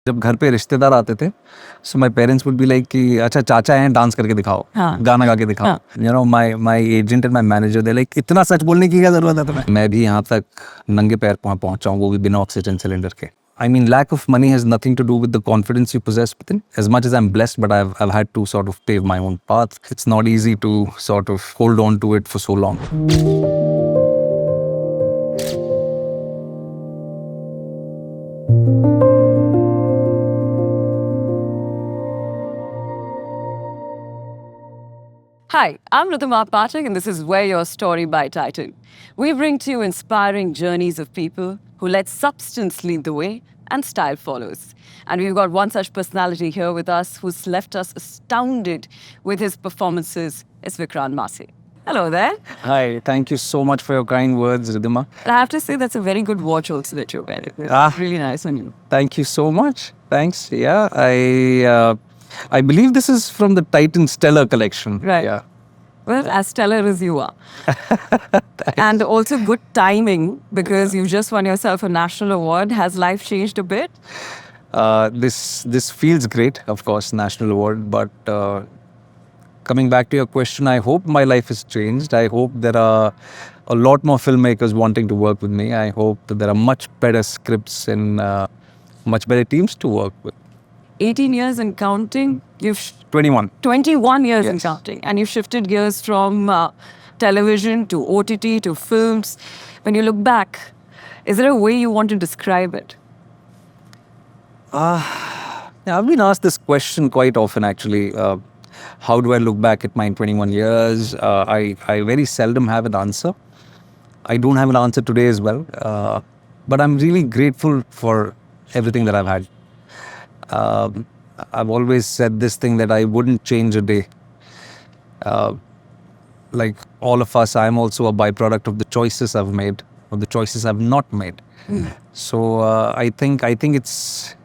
जब घर पे रिश्तेदार आते थे, so my parents would be like कि अच्छा चाचा हैं, डांस करके दिखाओ, गाना गा के दिखाओ. You know, my agent and my manager, they're like इतना सच बोलने की क्या जरूरत है तुम्हें? मैं भी यहाँ तक नंगे पैर पहुँचा हूँ, वो भी बिना ऑक्सीजन सिलेंडर के. I mean, lack of money has nothing to do with the confidence you possess within. As much as I'm blessed, but I've had to sort of pave my own path. It's not easy to sort of hold on to it for so long. Hi, I'm Ridhima Pathak and this is Where Your Story by Title. We bring to you inspiring journeys of people who let substance lead the way and style follows. And we've got one such personality here with us who's left us astounded with his performances. It's Vikrant Massey. Hello there. Hi, thank you so much for your kind words, Ridhima. And I have to say that's a very good watch also that you're wearing. It's really nice on you. Thank you so much. Thanks. Yeah, I believe this is from the Titan Stellar collection. Right. Yeah. Well, as stellar as you are. And also good timing because you just won yourself a national award. Has life changed a bit? This feels great, of course, national award. But coming back to your question, I hope my life has changed. I hope there are a lot more filmmakers wanting to work with me. I hope that there are much better scripts and much better teams to work with. 18 years and counting. 21. 21 years and Yes. counting. And you've shifted gears from television to OTT to films. When you look back, is there a way you want to describe it? Yeah, I've been asked this question quite often, actually. How do I look back at my 21 years? I very seldom have an answer. I don't have an answer today as well. But I'm really grateful for everything that I've had. I've always said this thing that I wouldn't change a day. Like all of us, I'm also a byproduct of the choices I've made, or the choices I've not made. So I think it's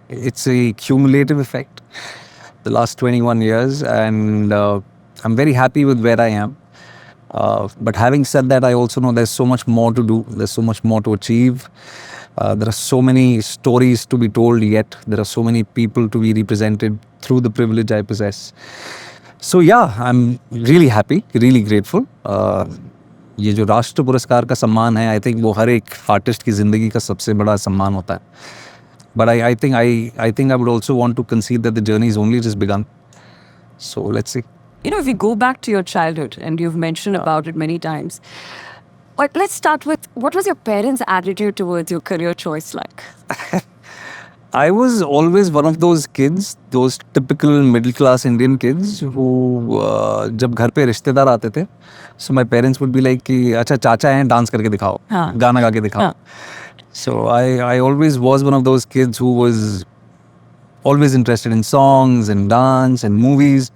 a cumulative effect. The last 21 years, and I'm very happy with where I am. But having said that, I also know there's so much more to do. There's so much more to achieve. There are so many stories to be told yet. There are so many people to be represented through the privilege I possess. So yeah, I'm really happy, really grateful. ये जो राष्ट्र पुरस्कार का सम्मान है, I think वो हर एक artist की जिंदगी का सबसे बड़ा सम्मान होता है. But I think I would also want to concede that the journey is only just begun. So let's see. You know, if we go back to your childhood, and you've mentioned about it many times, but let's start with, what was your parents' attitude towards your career choice like? I was always one of those kids, those typical middle-class Indian kids who जब घर पे रिश्तेदार आते थे, so my parents would be like कि अच्छा चाचा हैं, डांस करके दिखाओ, गाना गा के दिखाओ. So I always was one of those kids who was always interested in songs and dance and movies.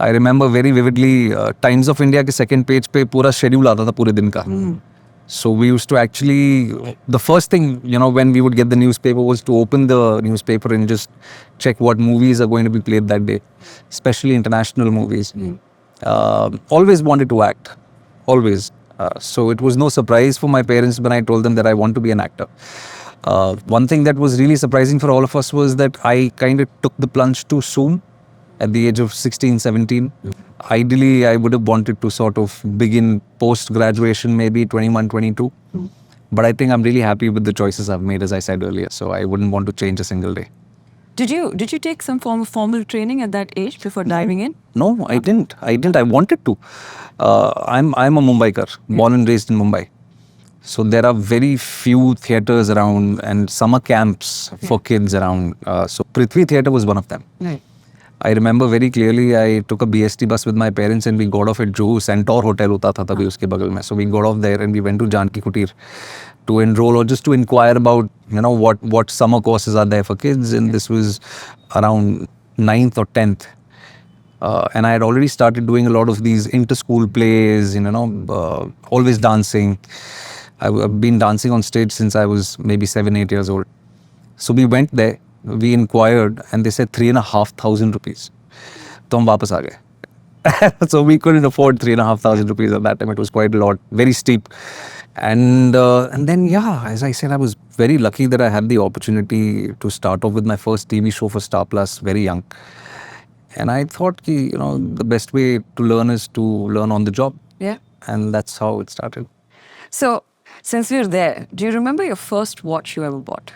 I remember very vividly Times of India के second page पे पूरा schedule आता था पूरे दिन का. So we used to actually, the first thing, you know, when we would get the newspaper was to open the newspaper and just check what movies are going to be played that day, especially international movies. Always wanted to act, always. So it was no surprise for my parents when I told them that I want to be an actor. One thing that was really surprising for all of us was that I kind of took the plunge too soon at the age of 16, 17. Ideally, I would have wanted to sort of begin post-graduation, maybe 21, 22. But I think I'm really happy with the choices I've made, as I said earlier. So I wouldn't want to change a single day. Did you take some form of formal training at that age before diving in? No, I didn't. I wanted to. I'm a Mumbaikar, born and raised in Mumbai. So there are very few theatres around and summer camps for kids around. So Prithvi Theatre was one of them. Right. I remember very clearly, I took a BST bus with my parents and we got off at Juhu. Centaur Hotel hota tha tabhi uske bagal mein. So we got off there and we went to Janki Kutir to enroll or just to inquire about, you know, what summer courses are there for kids. And this was around 9th or 10th. And I had already started doing a lot of these inter-school plays, you know, always dancing. I've been dancing on stage since I was maybe 7, 8 years old. So we went there. We inquired and they said 3,500 rupees. तो हम वापस आ गए. So we couldn't afford 3,500 rupees at that time. It was quite a lot, very steep. And then, yeah, as I said, I was very lucky that I had the opportunity to start off with my first TV show for Star Plus very young. And I thought, the best way to learn is to learn on the job. Yeah. And that's how it started. So, since we're there, do you remember your first watch you ever bought?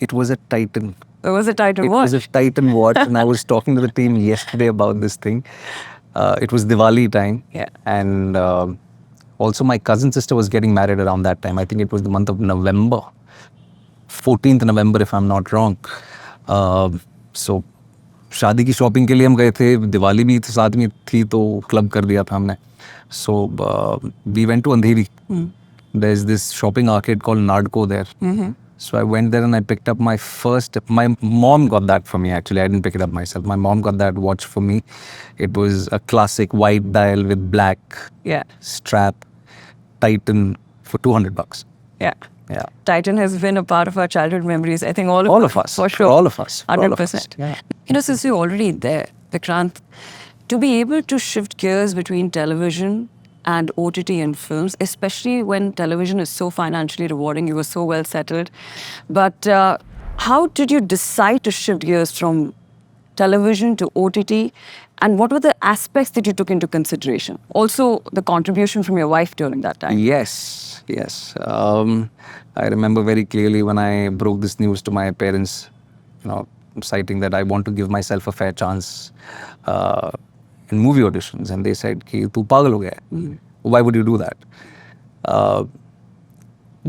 It was a Titan. It was a Titan It watch. was a Titan watch, and I was talking to the team yesterday about this thing. It was Diwali time, Yeah. and also my cousin sister was getting married around that time. I think it was the month of November, 14th November, if I'm not wrong. So, शादी की shopping के लिए हम गए थे. दिवाली भी साथ में थी, तो क्लब कर दिया था हमने. So we went to Andheri. There's this shopping arcade called Nardco there. So I went there and I picked up my first. My mom got that for me, actually. I didn't pick it up myself. My mom got that watch for me. It was a classic white dial with black Yeah. strap, Titan, for $200. Yeah. Yeah. Titan has been a part of our childhood memories. I think all of us. For sure. All of us. 100%. Yeah. Since you're already there, Vikrant, to be able to shift gears between television and OTT and films, especially when television is so financially rewarding, you were so well settled. But how did you decide to shift gears from television to OTT? And what were the aspects that you took into consideration? Also, the contribution from your wife during that time. Yes. I remember very clearly when I broke this news to my parents, citing that I want to give myself a fair chance in movie auditions, and they said, "Ki tu pagal ho gaya? Why would you do that?"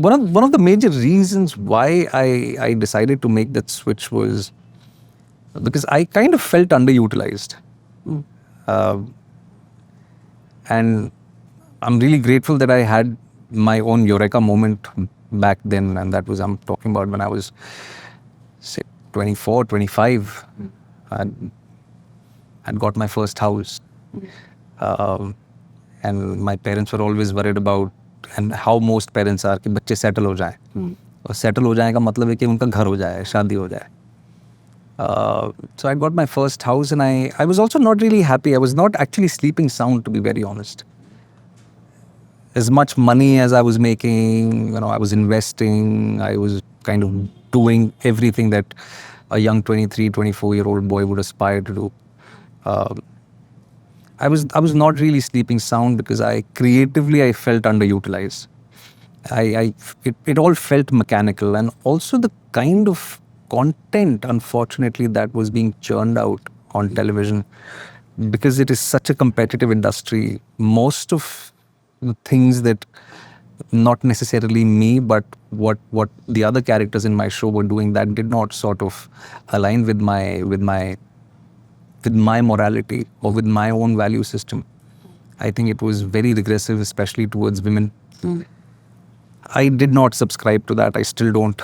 One of the major reasons why I decided to make that switch was because I kind of felt underutilized. And I'm really grateful that I had my own Eureka moment back then, and that was, I'm talking about when I was, say, 24, 25. I'd got my first house. And my parents were always worried about, and how most parents are, कि बच्चे settle हो जाएं. और settle हो जाए का मतलब है कि उनका घर हो जाए, शादी हो जाए. So I got my first house, and I was also not really happy. I was not actually sleeping sound, to be very honest. As much money as I was making, I was investing, I was kind of doing everything that a young 23, 24-year-old boy would aspire to do. I was not really sleeping sound because I felt underutilized. It all felt mechanical, and also the kind of content, unfortunately, that was being churned out on television, because it is such a competitive industry. Most of the things that, not necessarily me, but what the other characters in my show were doing, that did not sort of align with my morality or with my own value system. I think it was very regressive, especially towards women. I did not subscribe to that. I still don't.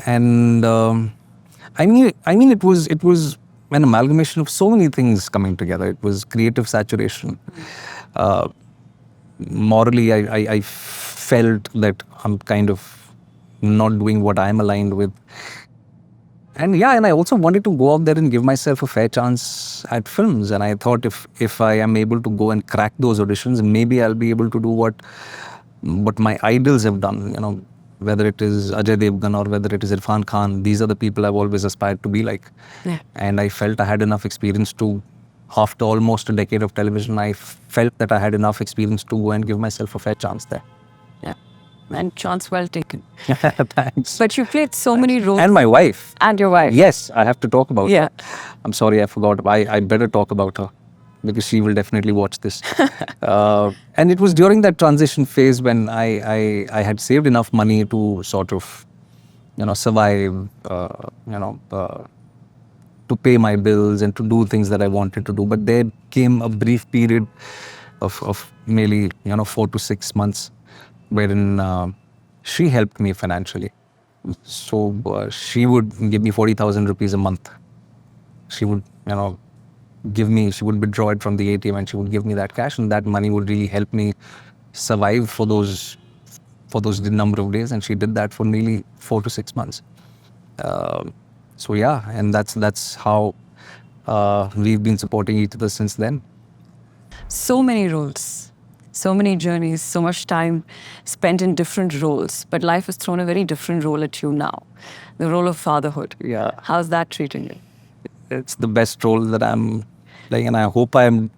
And I mean, it was an amalgamation of so many things coming together. It was creative saturation. Morally, I felt that I'm kind of not doing what I'm aligned with. And I also wanted to go out there and give myself a fair chance at films. And I thought if I am able to go and crack those auditions, maybe I'll be able to do what my idols have done, whether it is Ajay Devgan or whether it is Irfan Khan. These are the people I've always aspired to be like. Yeah. And I felt I had enough experience to, after almost a decade of television, I felt that I had enough experience to go and give myself a fair chance there. Yeah. And chance well taken. Thanks. But you played so many roles. And my wife. And your wife. Yes, I have to talk about Yeah. her. I'm sorry, I forgot. I better talk about her, because she will definitely watch this. And it was during that transition phase when I had saved enough money to sort of, survive, to pay my bills and to do things that I wanted to do. But there came a brief period of nearly, 4 to 6 months wherein she helped me financially. So she would give me 40,000 rupees a month. She would, she would withdraw it from the ATM and she would give me that cash, and that money would really help me survive for those number of days. And she did that for nearly 4 to 6 months. So and that's how we've been supporting each other since then. So many roles. So many journeys, so much time spent in different roles, but life has thrown a very different role at you now, the role of fatherhood. Yeah. How's that treating you? It's the best role that I'm playing, and I hope I'm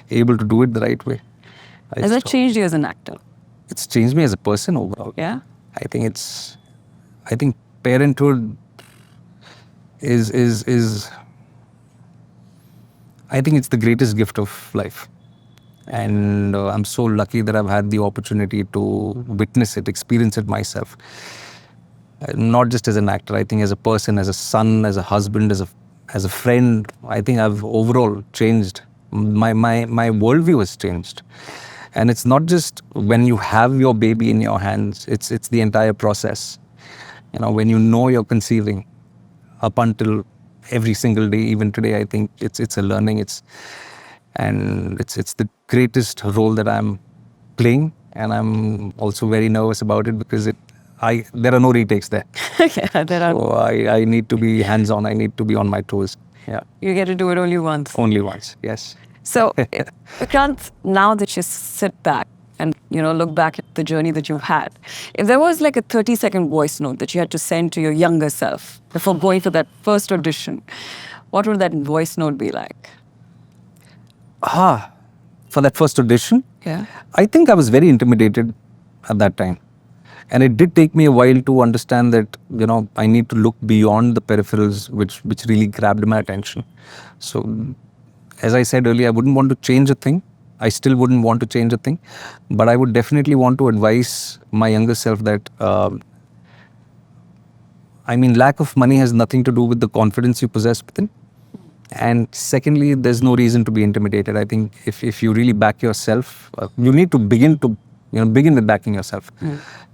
able to do it the right way. Has that changed you as an actor? It's changed me as a person overall. Yeah? I think parenthood is I think it's the greatest gift of life. And I'm so lucky that I've had the opportunity to witness it, experience it myself. Not just as an actor, I think as a person, as a son, as a husband, as a friend. I think I've overall changed. My worldview has changed. And it's not just when you have your baby in your hands, it's the entire process. You know, when you know you're conceiving up until every single day, even today, I think it's a learning. It's the greatest role that I'm playing, and I'm also very nervous about it because there are no retakes there. Yeah, there are. So I need to be hands-on. I need to be on my toes. Yeah. You get to do it only once. Only once. Yes. So, Vikrant, now that you sit back and, look back at the journey that you've had, if there was like a 30-second voice note that you had to send to your younger self before going for that first audition, what would that voice note be like? For that first audition, Yeah. I think I was very intimidated at that time. And it did take me a while to understand that, I need to look beyond the peripherals, which really grabbed my attention. So, as I said earlier, I wouldn't want to change a thing. I still wouldn't want to change a thing. But I would definitely want to advise my younger self that, lack of money has nothing to do with the confidence you possess within. And secondly, there's no reason to be intimidated. I think if you really back yourself, you need to begin with backing yourself.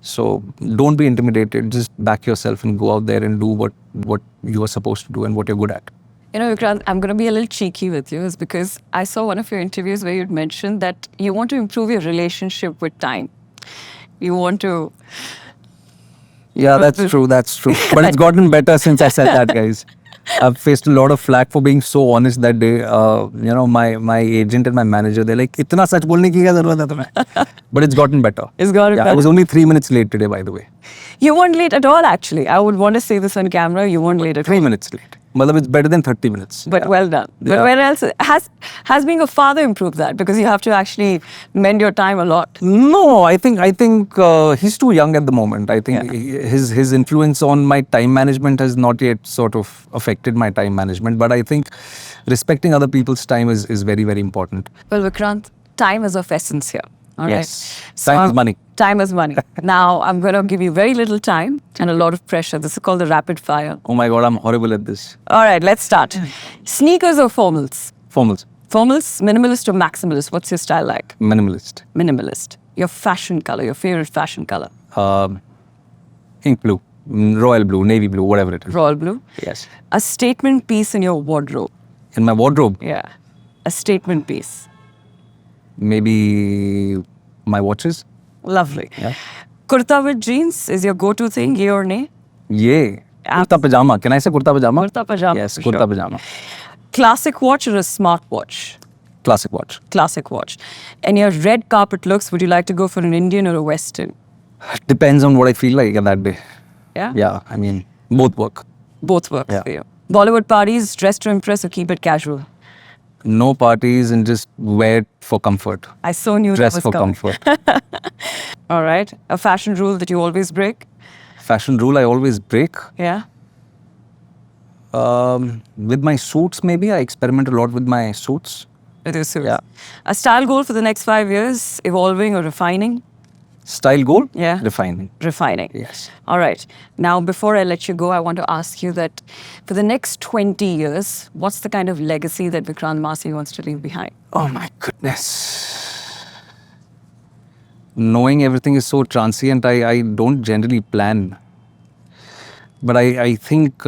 So don't be intimidated. Just back yourself and go out there and do what you are supposed to do and what you're good at. Vikrant, I'm going to be a little cheeky with you, is because I saw one of your interviews where you'd mentioned that you want to improve your relationship with time. You want to... Yeah, that's true. But it's gotten better since I said that, guys. I've faced a lot of flack for being so honest that day. My agent and my manager, they're like, "Itna sach bolne ki kya zarurat hai tumhe?" But it's gotten better. It's gotten better. I was only 3 minutes late today, by the way. You weren't late at all, actually. I would want to say this on camera. You weren't late at all. 3 minutes late. Matlab, it's better than 30 minutes. But well done. But Yeah. where else has being a father improved that? Because you have to actually mend your time a lot. No, I think he's too young at the moment. I think his influence on my time management has not yet sort of affected my time management. But I think respecting other people's time is very, very important. Well, Vikrant, time is of essence here. All right. Yes. Time is money. Time is money. Now, I'm going to give you very little time and a lot of pressure. This is called the rapid fire. Oh my God, I'm horrible at this. All right, let's start. Sneakers or formals? Formals. Formals, minimalist or maximalist? What's your style like? Minimalist. Minimalist. Your fashion color, your favorite fashion color? Ink blue. Royal blue, navy blue, whatever it is. Royal blue. Yes. A statement piece in your wardrobe? In my wardrobe, Yeah. A statement piece. maybe my watches. Lovely. Yeah. Kurta with jeans is your go-to thing, yay or nay? Yeah. Kurta pajama. Can I say kurta pajama? Kurta pajama, Yes, for kurta sure. pajama. Classic watch or a smart watch? Classic watch. Classic watch. And your red carpet looks, would you like to go for an Indian or a Western? Depends on what I feel like at that day. Yeah? Yeah, both work. Both work Yeah. for you. Bollywood parties, dress to impress or keep it casual? No parties and just wear it for comfort. I so knew Dress that was for coming. comfort. All right. A fashion rule that you always break? Fashion rule I always break. Yeah? With my suits, maybe. I experiment a lot with my suits. With your suits. Yeah. A style goal for the next 5 years, evolving or refining? Style goal? Yeah. Refining. Refining. Yes. All right. Now, before I let you go, I want to ask you that for the next 20 years, what's the kind of legacy that Vikrant Massey wants to leave behind? Oh my goodness. Knowing everything is so transient, I don't generally plan. But I think,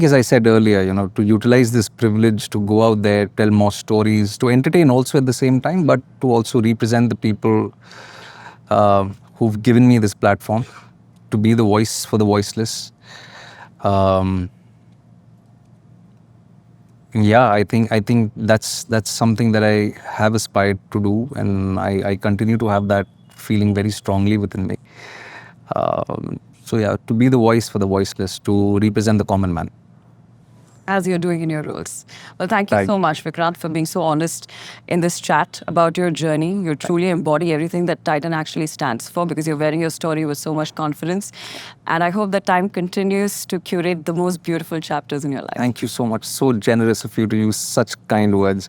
as I said earlier, to utilize this privilege to go out there, tell more stories, to entertain also at the same time, but to also represent the people who've given me this platform, to be the voice for the voiceless. Yeah, I think that's something that I have aspired to do, and I continue to have that feeling very strongly within me. So yeah, to be the voice for the voiceless, to represent the common man. As you're doing in your roles. Well, thank you Thank, so much, Vikrant, for being so honest in this chat about your journey. You truly embody everything that Titan actually stands for because you're wearing your story with so much confidence. And I hope that time continues to curate the most beautiful chapters in your life. thank you so much. So generous of you to use such kind words.